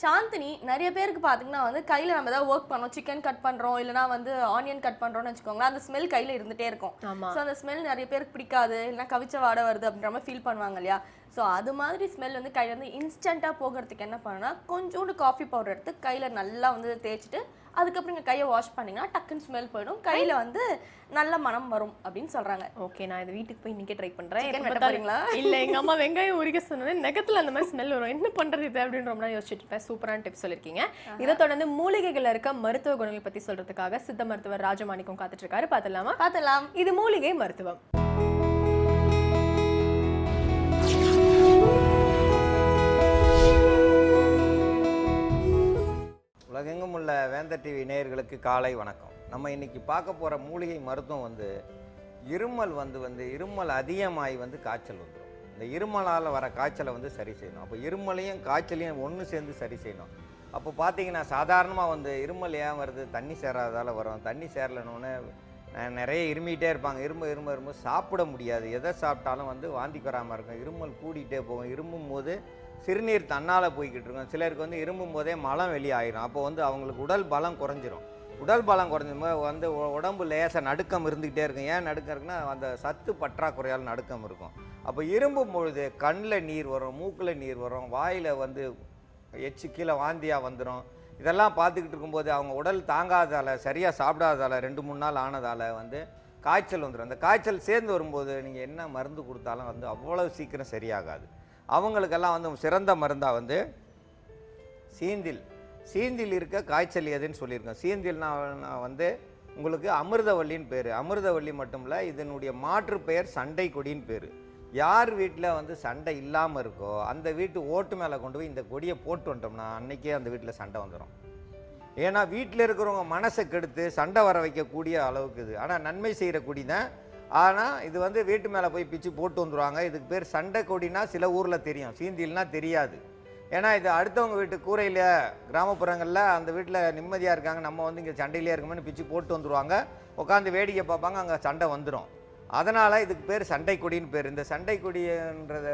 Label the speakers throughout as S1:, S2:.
S1: சாந்தினி நிறைய பேருக்கு பார்த்தீங்கன்னா வந்து கையில் நம்ம ஏதாவது ஒர்க் பண்ணோம், சிக்கன் கட் பண்ணுறோம் இல்லைனா வந்து ஆனியன் கட் பண்ணுறோம்னு வச்சுக்கோங்களேன், அந்த ஸ்மெல் கையில் இருந்துகிட்டே இருக்கும். ஸோ அந்த ஸ்மெல் நிறைய பேருக்கு பிடிக்காது, இல்லைனா கவிச்ச வாடை வருது அப்படின்ற மாதிரி ஃபீல் பண்ணுவாங்க இல்லையா? ஸோ அது மாதிரி ஸ்மெல் வந்து கையில் வந்து இன்ஸ்டண்ட்டாக போகிறதுக்கு என்ன பண்ணணும்னா, கொஞ்சோண்டு காஃபி பவுடர் எடுத்து கையில் நல்லா வந்து தேய்ச்சிட்டு அதுக்கப்புறம் நீங்கள் கையை வாஷ் பண்ணிங்கன்னா டக்குன்னு ஸ்மெல் போயிடும், கையில் வந்து நல்ல மனம் வரும் அப்படின்னு சொல்கிறாங்க.
S2: ஓகே, நான் இது வீட்டுக்கு போய் இன்றைக்கே ட்ரை பண்ணுறேன்.
S1: போகிறீங்களா?
S2: இல்லை, எங்கள் அம்மா வெங்காயம் உரிக்க சொன்னேன், நெகத்தில் அந்த மாதிரி ஸ்மெல் வரும், என்ன பண்ணுறது இது அப்படின்னு ரொம்ப யோசிச்சுட்டு இருப்பேன். சூப்பரான டிப்ஸ் சொல்லியிருக்கீங்க. இதை தொடர்ந்து மூலிகைகள் இருக்க மருத்துவ குணங்கள் பற்றி சொல்கிறதுக்காக சித்த மருத்துவர் ராஜமாணிக்கம் காத்துட்டு இருக்காரு. பார்த்துலாம். இது மூலிகை மருத்துவம்.
S3: உலகெங்கும் உள்ள வேந்தர் டிவி நேயர்களுக்கு காலை வணக்கம். நம்ம இன்னைக்கு பார்க்க போகிற மூலிகை மருத்துவம் வந்து இருமல் இருமல் அதிகமாகி காய்ச்சல் வந்துடும். இந்த இருமலால் வர காய்ச்சலை சரி செய்யணும். அப்போ இருமலையும் காய்ச்சலையும் ஒன்று சேர்ந்து சரி செய்யணும். அப்போ பார்த்தீங்கன்னா சாதாரணமாக இருமல் ஏன் வருது, தண்ணி சேராததால் வரும். தண்ணி சேரலன்னு நிறைய இருமிகிட்டே இருப்பாங்க. இரும்பு சாப்பிட முடியாது, எதை சாப்பிட்டாலும் வாந்திக்கு வராமல் இருக்கும். இருமல் கூடிகிட்டே போகும். இரும்பும் போது சிறுநீர் தன்னால் போய்கிட்டு இருக்கும். சிலருக்கு இரும்பும் போதே மலம் வெளியாயிரும். அப்போ அவங்களுக்கு உடல் பலம் குறைஞ்சிரும். உடல் பலம் குறைஞ்சும்போது உடம்பு லேசாக நடுக்கம் இருந்துக்கிட்டே இருக்கும். ஏன் நடுக்கம் இருக்குன்னா அந்த சத்து பற்றாக்குறையால் நடுக்கம் இருக்கும். அப்போ இரும்பும் பொழுது கண்ணில் நீர் வரும், மூக்கில் நீர் வரும், வாயில் எச்சு கீழே வாந்தியாக வந்துடும். இதெல்லாம் பார்த்துக்கிட்டு இருக்கும்போது அவங்க உடல் தாங்காததால், சரியாக சாப்பிடாததால், 2-3 நாள் ஆனதால் காய்ச்சல் வந்துடும். அந்த காய்ச்சல் சேர்ந்து வரும்போது நீங்கள் என்ன மருந்து கொடுத்தாலும் அவ்வளோ சீக்கிரம் சரியாகாது. அவங்களுக்கெல்லாம் சிறந்த மருந்தாக சீந்தில் இருக்க காய்ச்சல் எதுன்னு சொல்லியிருக்கேன். சீந்தில்னா உங்களுக்கு அமிர்தவல்லின்னு பேர். அமிர்தவல்லி மட்டும் இல்லை, இதனுடைய மாற்று பெயர் சண்டை கொடின்னு பேர். யார் வீட்டில் சண்டை இல்லாமல் இருக்கோ அந்த வீட்டு ஓட்டு மேலே கொண்டு போய் இந்த கொடியை போட்டு வந்துட்டோம்னா அன்றைக்கே அந்த வீட்டில் சண்டை வந்துடும். ஏன்னா வீட்டில் இருக்கிறவங்க மனசை கெடுத்து சண்டை வர வைக்கக்கூடிய அளவுக்கு இது. ஆனால் நன்மை செய்கிற கொடி தான். ஆனால் இது வீட்டு மேலே போய் பிச்சு போட்டு வந்துடுவாங்க. இதுக்கு பேர் சண்டை கொடினா சில ஊரில் தெரியும், சீந்தில்னா தெரியாது. ஏன்னா இது அடுத்தவங்க வீட்டு கூரையில், கிராமப்புறங்களில் அந்த வீட்டில் நிம்மதியாக இருக்காங்க, நம்ம இங்கே சண்டையிலே இருக்கோம்னு பிச்சு போட்டு வந்துடுவாங்க. உட்காந்து வேடிக்கை பார்ப்பாங்க, அங்கே சண்டை வந்துடும். அதனால் இதுக்கு பேர் சண்டை கொடின்னு பேர். இந்த சண்டை கொடின்றத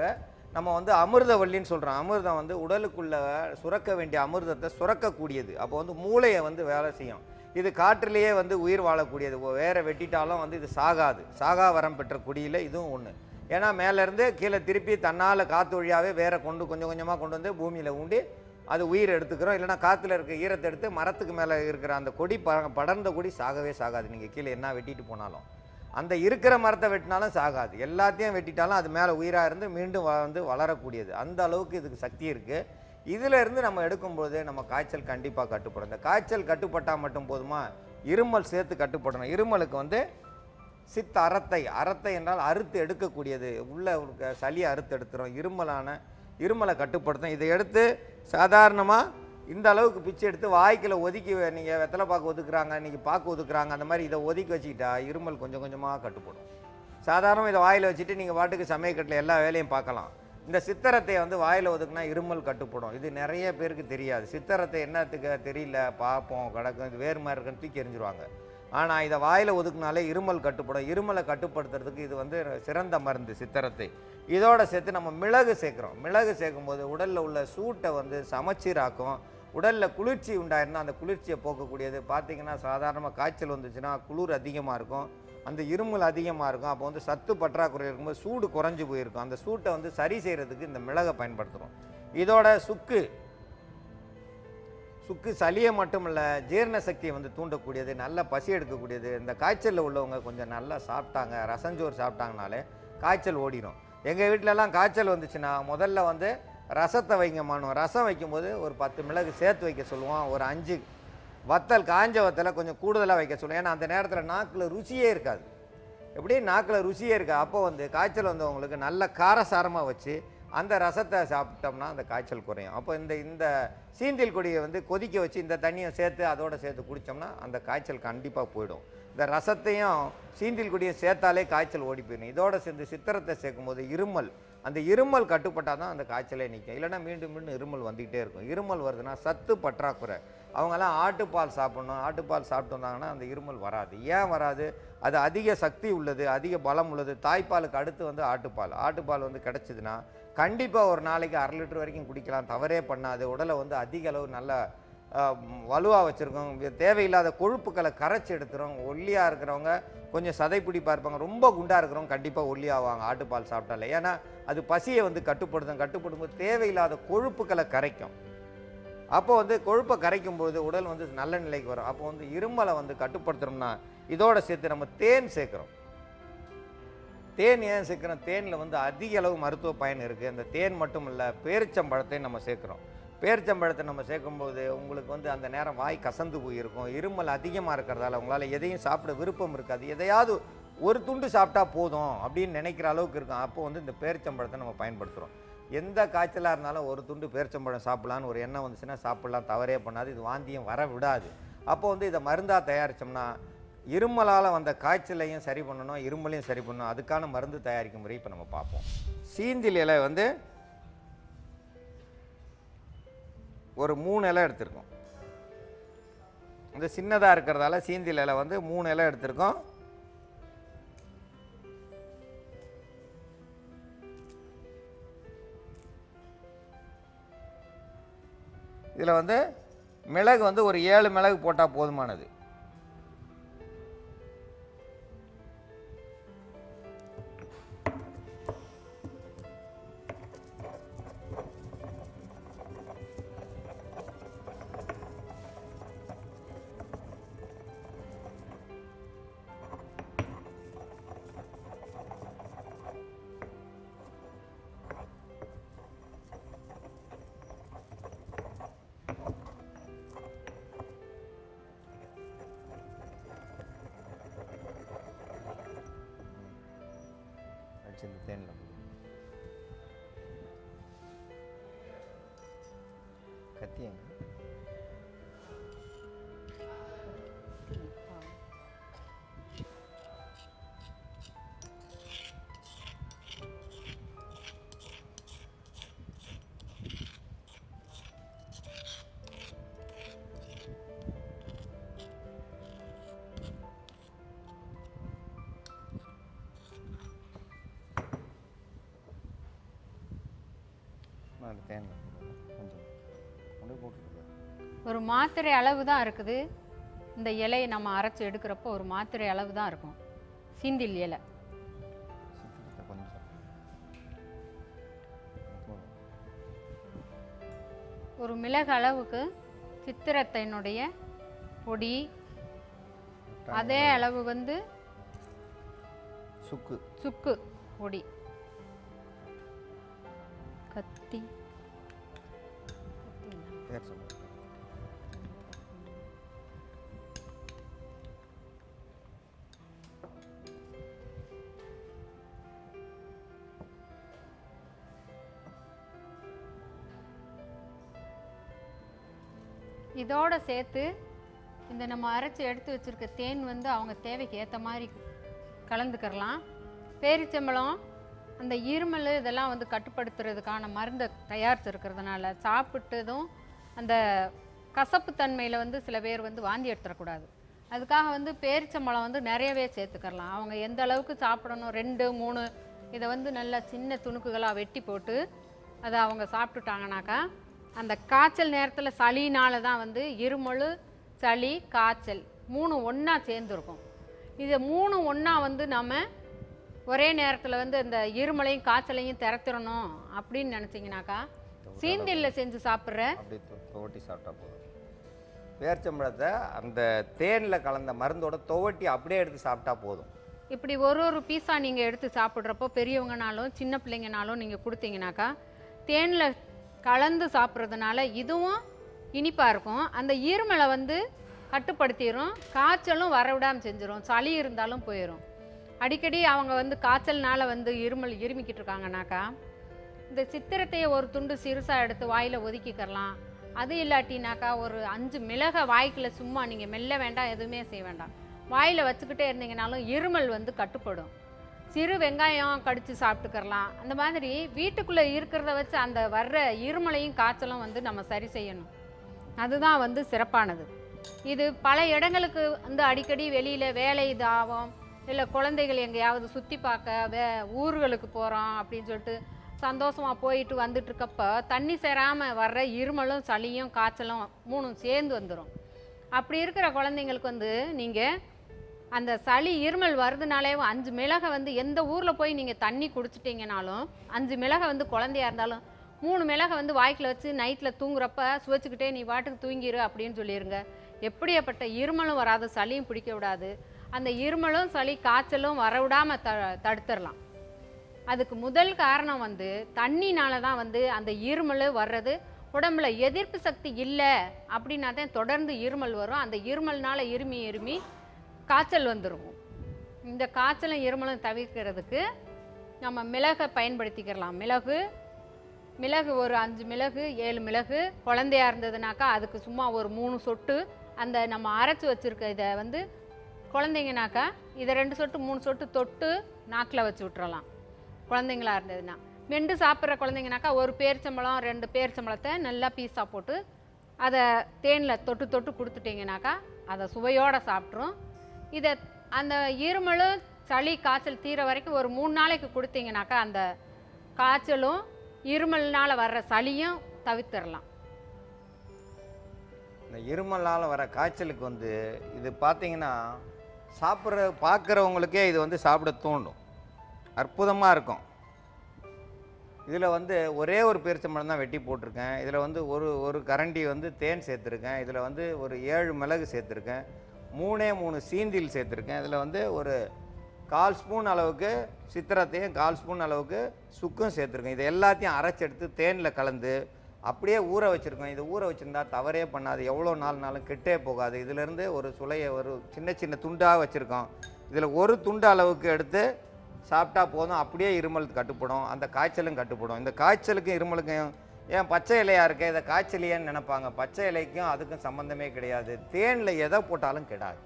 S3: நம்ம அமிர்தவல்லின்னு சொல்கிறோம். அமிர்தம் உடலுக்குள்ளே சுரக்க வேண்டிய அமிர்தத்தை சுரக்கக்கூடியது. அப்போ மூளையை வேலை செய்யும். இது காற்றிலேயே உயிர் வாழக்கூடியது. வேற வெட்டிட்டாலும் இது சாகாது. சாகா வரம் பெற்ற கொடியில் இதுவும் ஒன்று. ஏன்னா மேலேருந்து கீழே திருப்பி தன்னால் காற்று வழியாகவே வேற கொஞ்சம் கொஞ்சமாக கொண்டு வந்து பூமியில் ஊண்டி அது உயிர் எடுத்துக்கிறோம். இல்லைனா காற்றுல இருக்க ஈரத்தை எடுத்து மரத்துக்கு மேலே இருக்கிற அந்த கொடி படர்ந்த கொடி சாகவே சாகாது. நீங்கள் கீழே என்ன வெட்டிட்டு போனாலும், அந்த இருக்கிற மரத்தை வெட்டினாலும் சாகாது. எல்லாத்தையும் வெட்டிட்டாலும் அது மேலே உயிராக இருந்து மீண்டும் வளரக்கூடியது. அந்த அளவுக்கு இதுக்கு சக்தி இருக்குது. இதிலிருந்து நம்ம எடுக்கும்போது நம்ம காய்ச்சல் கண்டிப்பாக கட்டுப்படும். இந்த காய்ச்சல் கட்டுப்பட்டால் மட்டும் போதுமா, இருமல் சேர்த்து கட்டுப்படணும். இருமலுக்கு சித்த அரத்தை என்றால் அறுத்து எடுக்கக்கூடியது. உள்ள சளியை அறுத்து எடுத்துரும். இருமலை கட்டுப்படுத்தும். இதை எடுத்து சாதாரணமாக இந்த அளவுக்கு பிச்சு எடுத்து வாய்க்கில் ஒதுக்கி, நீங்கள் வெத்தலை பாக்கு ஒதுக்குறாங்க, இன்றைக்கி பாக்கு ஒதுக்குறாங்க, அந்த மாதிரி இதை ஒதுக்கி வச்சுக்கிட்டா இருமல் கொஞ்சம் கொஞ்சமாக கட்டுப்படும். சாதாரணமாக இதை வாயில் வச்சுட்டு நீங்கள் பாட்டுக்கு சமயக்கட்டில் எல்லா வேலையும் பார்க்கலாம். இந்த சித்தரத்தை வாயில் ஒதுக்குனா இருமல் கட்டுப்படும். இது நிறைய பேருக்கு தெரியாது. சித்தரத்தை என்னத்துக்கு தெரியல, பார்ப்போம் கிடக்கும், இது வேறு மாதிரி இருக்குன்னு தூக்கி எறிஞ்சிருவாங்க. ஆனால் இதை வாயில் ஒதுக்குனாலே இருமல் கட்டுப்படும். இருமலை கட்டுப்படுத்துறதுக்கு இது சிறந்த மருந்து சித்தரத்தை. இதோட சேர்த்து நம்ம மிளகு சேர்க்குறோம். மிளகு சேர்க்கும்போது உடலில் உள்ள சூட்டை சமச்சீராக்கும். உடலில் குளிர்ச்சி உண்டாயிருந்தால் அந்த குளிர்ச்சியை போக்கக்கூடியது. பார்த்திங்கன்னா சாதாரணமாக காய்ச்சல் வந்துச்சுன்னா குளிர் அதிகமாக இருக்கும், அந்த இருமல் அதிகமாக இருக்கும். அப்போ சத்து பற்றாக்குறை இருக்கும்போது சூடு குறைஞ்சி போயிருக்கும். அந்த சூட்டை சரி செய்கிறதுக்கு இந்த மிளகை பயன்படுத்துகிறோம். இதோட சுக்கு சளியை மட்டும் இல்லை, ஜீரண சக்தியை தூண்டக்கூடியது, நல்ல பசி எடுக்கக்கூடியது. இந்த காய்ச்சலில் உள்ளவங்க கொஞ்சம் நல்லா சாப்பிட்டாங்க, ரசஞ்சோறு சாப்பிட்டாங்கனாலே காய்ச்சல் ஓடிடும். எங்கள் வீட்டிலலாம் காய்ச்சல் வந்துச்சுன்னா முதல்ல ரசத்தை வைங்கம்மானுவோம். ரசம் வைக்கும்போது ஒரு 10 மிளகு சேர்த்து வைக்க சொல்லுவோம். ஒரு 5 வத்தல், காஞ்ச வத்தலை கொஞ்சம் கூடுதலாக வைக்க சொல்லுவோம். ஏன்னா அந்த நேரத்தில் நாக்கில் ருசியே இருக்காது. எப்படி நாக்கில் ருசியே இருக்காது. அப்போ காய்ச்சல் வந்தவங்களுக்கு நல்ல காரசாரமாக வச்சு அந்த ரசத்தை சாப்பிட்டோம்னா அந்த காய்ச்சல் குறையும். அப்போ இந்த சீந்தில் கொடியை கொதிக்க வச்சு இந்த தண்ணியை சேர்த்து அதோடு சேர்த்து குடித்தோம்னா அந்த காய்ச்சல் கண்டிப்பாக போயிடும். இந்த ரசத்தையும் சீந்தில் கொடியை சேர்த்தாலே காய்ச்சல் ஓடி போயிடும். இதோடு சேர்ந்து சித்திரத்தை சேர்க்கும்போது இருமல் அந்த இருமல் கட்டுப்பட்டால் தான் அந்த காய்ச்சலே நிற்கும். இல்லைன்னா மீண்டும் மீண்டும் இருமல் வந்துக்கிட்டே இருக்கும். இருமல் வருதுன்னா சத்து பற்றாக்குறை. அவங்கெல்லாம் ஆட்டுப்பால் சாப்பிட்ணும். ஆட்டுப்பால் சாப்பிட்டு வந்தாங்கன்னா அந்த இருமல் வராது. ஏன் வராது? அது அதிக சக்தி உள்ளது, அதிக பலம் உள்ளது. தாய்ப்பாலுக்கு அடுத்து வந்து ஆட்டுப்பால். ஆட்டுப்பால் வந்து கிடச்சிதுன்னா கண்டிப்பாக ஒரு நாளைக்கு 1/2 லிட்டர் வரைக்கும் குடிக்கலாம். தவறே பண்ணாது. உடலை வந்து அதிக அளவு நல்ல வலுவாக வச்சுருக்கோம். தேவையில்லாத கொழுப்புக்களை கரைச்சி எடுத்துரும். ஒல்லியாக இருக்கிறவங்க கொஞ்சம் சதைப்பிடிப்பாக இருப்பாங்க. ரொம்ப குண்டாக இருக்கிறவங்க கண்டிப்பாக ஒல்லியாவாங்க ஆட்டுப்பால் சாப்பிட்டாலே. ஏன்னா அது பசியை வந்து கட்டுப்படும்போது தேவையில்லாத கொழுப்புக்களை கரைக்கும். அப்போ வந்து கொழுப்பை கரைக்கும்போது உடல் வந்து நல்ல நிலைக்கு வரும். அப்போ வந்து இருமலை வந்து கட்டுப்படுத்துகிறோம்னா இதோட சேர்த்து நம்ம தேன் சேர்க்குறோம். தேன் ஏன் சேர்க்குறோம்? தேனில் வந்து அதிக அளவு மருத்துவ பயன் இருக்குது. அந்த தேன் மட்டும் இல்லை, பேரிச்சம்பழத்தையும் நம்ம சேர்க்குறோம். பேரிச்சம்பழத்தை நம்ம சேர்க்கும்போது உங்களுக்கு வந்து அந்த நேரம் வாய் கசந்து போயிருக்கும். இருமல் அதிகமாக இருக்கிறதால உங்களால் எதையும் சாப்பிட விருப்பம் இருக்காது. எதையாவது ஒரு துண்டு சாப்பிட்டா போதும் அப்படின்னு நினைக்கிற அளவுக்கு இருக்கும். அப்போ வந்து இந்த பேரிச்சம்பழத்தை நம்ம பயன்படுத்துகிறோம். எந்த காய்ச்சலாக இருந்தாலும் ஒரு துண்டு பேரிச்சம்பழம் சாப்பிட்லான்னு ஒரு எண்ணம் வந்துச்சுன்னா சாப்பிட்லாம், தவறே பண்ணாது. இது வாந்தியும் வர விடாது. அப்போ வந்து இதை மருந்தாக தயாரித்தோம்னா இருமலால் வந்த காய்ச்சலையும் சரி பண்ணணும், இருமலையும் சரி பண்ணணும். அதுக்கான மருந்து தயாரிக்கும் முறை இப்போ நம்ம பார்ப்போம். சீந்தில் இலை வந்து ஒரு 3 இலை எடுத்திருக்கோம். இந்த சின்னதாக இருக்கிறதால சீந்தில் இலை வந்து 3 இலை எடுத்திருக்கோம். இதில் வந்து மிளகு வந்து ஒரு 7 மிளகு போட்டால் போதுமானது. இந்த தேனில் கத்தியங்க
S4: ஒரு மாத்திரை அளவு தான் இருக்குது. இந்த இலையை நம்ம அரைச்சி எடுக்கிறப்போ ஒரு மாத்திரை அளவு தான் இருக்கும் சீந்தில் இலை. ஒரு மிளகு அளவுக்கு சித்திரத்தினுடைய பொடி, அதே அளவு வந்து சுக்கு பொடி, கத்தி, இதோட சேர்த்து இந்த நம்ம அரைச்சி எடுத்து வச்சுருக்க தேன் வந்து அவங்க தேவைக்கு ஏற்ற மாதிரி கலந்துக்கிறலாம். பேரிச்சம்பழம் அந்த இருமல் இதெல்லாம் வந்து கட்டுப்படுத்துறதுக்கான மருந்தை தயாரிச்சிருக்கிறதுனால சாப்பிட்டதும் அந்த கசப்பு தன்மையில் வந்து சில பேர் வந்து வாந்தி எடுத்துடக்கூடாது. அதுக்காக வந்து பேரிச்சம்பழம் வந்து நிறையவே சேர்த்துக்கலாம். அவங்க எந்த அளவுக்கு சாப்பிடணும், 2, 3 இதை வந்து நல்லா சின்ன துணுக்குகளாக வெட்டி போட்டு அதை அவங்க சாப்பிட்டுட்டாங்கனாக்கா அந்த காய்ச்சல் நேரத்தில் சளினால தான் வந்து இருமல், சளி, காய்ச்சல் 3 ஒன்றா சேர்ந்துருக்கும். இதை 3 ஒன்றா வந்து நம்ம ஒரே நேரத்தில் வந்து இந்த இருமலையும் காய்ச்சலையும் திறத்திடணும் அப்படின்னு நினச்சிங்கனாக்கா சீந்திலில் செஞ்சு சாப்பிட்ற
S3: அப்படி துவட்டி சாப்பிட்டா போதும். பேரிச்சம்பழத்தை அந்த தேனில் கலந்த மருந்தோட துவட்டி அப்படியே எடுத்து சாப்பிட்டா போதும்.
S4: இப்படி ஒரு பீஸாக நீங்கள் எடுத்து சாப்பிட்றப்போ பெரியவங்கனாலும் சின்ன பிள்ளைங்கனாலும் நீங்கள் கொடுத்தீங்கனாக்கா தேனில் கலந்து சாப்பிட்றதுனால இதுவும் இனிப்பாக இருக்கும். அந்த இருமலை வந்து கட்டுப்படுத்திடும், காய்ச்சலும் வரவிடாமல் செஞ்சிடும், சளி இருந்தாலும் போயிடும். அடிக்கடி அவங்க வந்து காய்ச்சல்னால வந்து இருமிக்கிட்டு இருக்காங்கனாக்கா இந்த சித்திரத்தையே ஒரு துண்டு சிறுசாக எடுத்து வாயில் ஒதுக்கிக்கிறலாம். அது இல்லாட்டினாக்கா ஒரு 5 மிளகை வாய்க்குள்ள சும்மா நீங்கள் மெல்ல வேண்டாம், எதுவுமே செய்ய வேண்டாம், வாயில் வச்சுக்கிட்டே இருந்தீங்கனாலும் இருமல் வந்து கட்டுப்படும். சிறு வெங்காயம் கடித்து சாப்பிட்டுக்கறலாம். அந்த மாதிரி வீட்டுக்குள்ளே இருக்கிறத வச்சு அந்த வர்ற இருமலையும் காய்ச்சலும் வந்து நம்ம சரி செய்யணும். அதுதான் வந்து சிறப்பானது. இது பல இடங்களுக்கு வந்து அடிக்கடி வெளியில் வேலை இதாகும், இல்லை குழந்தைகள் எங்கேயாவது சுற்றி பார்க்க ஊர்களுக்கு போகிறோம் அப்படின்னு சொல்லிட்டு சந்தோஷமாக போயிட்டு வந்துட்டுருக்கப்போ தண்ணி சேராமல் வர்ற இருமலும் சளியும் காய்ச்சலும் 3 சேர்ந்து வந்துடும். அப்படி இருக்கிற குழந்தைங்களுக்கு வந்து நீங்கள் அந்த சளி இருமல் வருதுனாலே 5 மிளகை வந்து எந்த ஊரில் போய் நீங்கள் தண்ணி குடிச்சிட்டிங்கனாலும் 5 மிளகை வந்து குழந்தையா இருந்தாலும் 3 மிளகை வந்து வாய்க்கில் வச்சு நைட்டில் தூங்குறப்ப சுவைச்சிக்கிட்டே நீ பாட்டுக்கு தூங்கிடு அப்படின்னு சொல்லிடுங்க. எப்படியாப்பட்ட இருமலும் வராது, சளியும் பிடிக்க விடாது. அந்த இருமலும் சளி காய்ச்சலும் வர விடாமல் தடுத்துடலாம். அதுக்கு முதல் காரணம் வந்து தண்ணினால தான் வந்து அந்த இருமல் வர்றது. உடம்புல எதிர்ப்பு சக்தி இல்லை அப்படின்னா தான் தொடர்ந்து இருமல் வரும். அந்த இருமல்னால இருமி காய்ச்சல் வந்துடும். இந்த காய்ச்சலும் இருமலும் தவிர்க்கிறதுக்கு நம்ம மிளகை பயன்படுத்திக்கிறலாம். மிளகு ஒரு 5 மிளகு 7 மிளகு குழந்தையா இருந்ததுனாக்கா அதுக்கு சும்மா ஒரு 3 சொட்டு அந்த நம்ம அரைச்சி வச்சுருக்க இதை வந்து குழந்தைங்கனாக்கா இதை 2 சொட்டு 3 சொட்டு தொட்டு நாக்கில் வச்சு விட்டுறலாம். குழந்தைங்களா இருந்ததுன்னா மெண்டு சாப்பிட்ற குழந்தைங்கனாக்கா ஒரு பேரிச்சம்பழம் 2 பேரிச்சம்பழத்தை நல்லா பீஸாக போட்டு அதை தேனில் தொட்டு தொட்டு கொடுத்துட்டிங்கனாக்கா அதை சுவையோடு சாப்பிட்ரும். இதை அந்த இருமலும் சளி காய்ச்சல் தீர வரைக்கும் ஒரு 3 நாளைக்கு கொடுத்தீங்கனாக்கா அந்த காய்ச்சலும் இருமல்னால் வர்ற சளியும் தவிர்த்திடலாம்.
S3: இந்த இருமலால் வர காய்ச்சலுக்கு வந்து இது பார்த்தீங்கன்னா பார்க்குறவங்களுக்கே இது வந்து சாப்பிட தூண்டும். அற்புதமாக இருக்கும். இதில் வந்து ஒரே ஒரு பேரிச்சம்பழம் தான் வெட்டி போட்டிருக்கேன். இதில் வந்து ஒரு கரண்டி வந்து தேன் சேர்த்துருக்கேன். இதில் வந்து ஒரு 7 மிளகு சேர்த்துருக்கேன். 3 சீந்தில் சேர்த்துருக்கேன். இதில் வந்து ஒரு 1/4 ஸ்பூன் அளவுக்கு சித்திரத்தையும் 1/4 ஸ்பூன் அளவுக்கு சுக்கும் சேர்த்துருக்கேன். இது எல்லாத்தையும் அரைச்செடுத்து தேனில் கலந்து அப்படியே ஊற வச்சுருக்கோம். இது ஊற வச்சுருந்தா தவறே பண்ணாது, எவ்வளோ நாள்னாலும் கெட்டே போகாது. இதிலேருந்து ஒரு சுளையை ஒரு சின்ன துண்டாக வச்சுருக்கோம். இதில் ஒரு துண்டு அளவுக்கு எடுத்து சாப்பிட்டா போதும், அப்படியே இருமல் கட்டுப்படும், அந்த காய்ச்சலும் கட்டுப்படும். இந்த காய்ச்சலுக்கும் இருமலுக்கும் ஏன் பச்சை இலையாக இருக்க இதை காய்ச்சலையேன்னு நினைப்பாங்க. பச்சை இலைக்கும் அதுக்கும் சம்மந்தமே கிடையாது. தேனில் எதை போட்டாலும் கெடாது.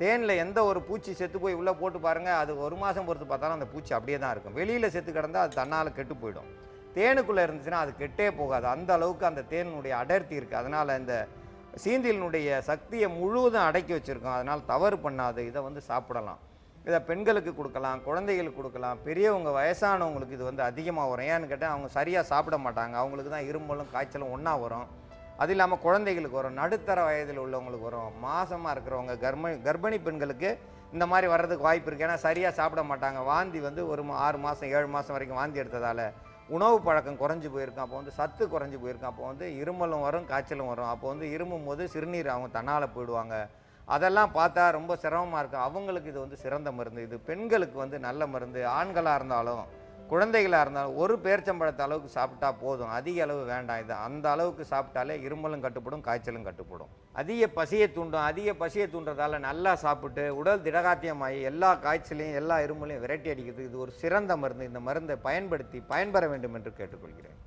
S3: தேனில் எந்த ஒரு பூச்சி செத்து போய் உள்ளே போட்டு பாருங்கள், அது 1 மாதம் பொறுத்து பார்த்தாலும் அந்த பூச்சி அப்படியே தான் இருக்கும். வெளியில் செத்து கிடந்தால் அது தன்னால் கெட்டு போயிடும். தேனுக்குள்ளே இருந்துச்சுன்னா அது கெட்டே போகாது. அந்த அளவுக்கு அந்த தேனுடைய அடர்த்தி இருக்குது. அதனால் இந்த சீந்திலினுடைய சக்தியை முழுவதும் அடக்கி வச்சுருக்கோம். அதனால் தவறு பண்ணாது. இதை வந்து சாப்பிடலாம். இதை பெண்களுக்கு கொடுக்கலாம், குழந்தைகளுக்கு கொடுக்கலாம், பெரியவங்க வயசானவங்களுக்கு இது வந்து அதிகமாக வரும். ஏன்னு கேட்டால் அவங்க சரியாக சாப்பிட மாட்டாங்க. அவங்களுக்கு தான் இருமலும் காய்ச்சலும் ஒன்றா வரும். அது இல்லாமல் குழந்தைகளுக்கு வரும், நடுத்தர வயதில் உள்ளவங்களுக்கு வரும், மாசமாக இருக்கிறவங்க கர்ப்பிணி பெண்களுக்கு இந்த மாதிரி வர்றதுக்கு வாய்ப்பு இருக்குது. ஏன்னா சரியாக சாப்பிட மாட்டாங்க. வாந்தி வந்து ஒரு 6 மாதம் 7 மாதம் வரைக்கும் வாந்தி எடுத்ததால் உணவு பழக்கம் குறைஞ்சி போயிருக்கும். அப்போ வந்து சத்து குறைஞ்சி போயிருக்கும். அப்போ வந்து இருமலும் வரும், காய்ச்சலும் வரும். அப்போ வந்து இருமும் போது சிறுநீர் அவங்க தன்னால் போயிடுவாங்க. அதெல்லாம் பார்த்தா ரொம்ப சிரமமாக இருக்கும். அவங்களுக்கு இது வந்து சிறந்த மருந்து. இது பெண்களுக்கு வந்து நல்ல மருந்து. ஆண்களாக இருந்தாலும் குழந்தைகளாக இருந்தாலும் ஒரு பேரிச்சம்பழத்த அளவுக்கு சாப்பிட்டா போதும், அதிக அளவு வேண்டாம். இது அந்த அளவுக்கு சாப்பிட்டாலே இருமலும் கட்டுப்படும், காய்ச்சலும் கட்டுப்படும். அதிக பசியை தூண்டுறதால நல்லா சாப்பிட்டு உடல் திடகாத்தியமாகி எல்லா காய்ச்சலையும் எல்லா இருமலையும் விரட்டி அடிக்கிறது இது ஒரு சிறந்த மருந்து. இந்த மருந்தை பயன்படுத்தி பயன்பெற வேண்டும் என்று கேட்டுக்கொள்கிறேன்.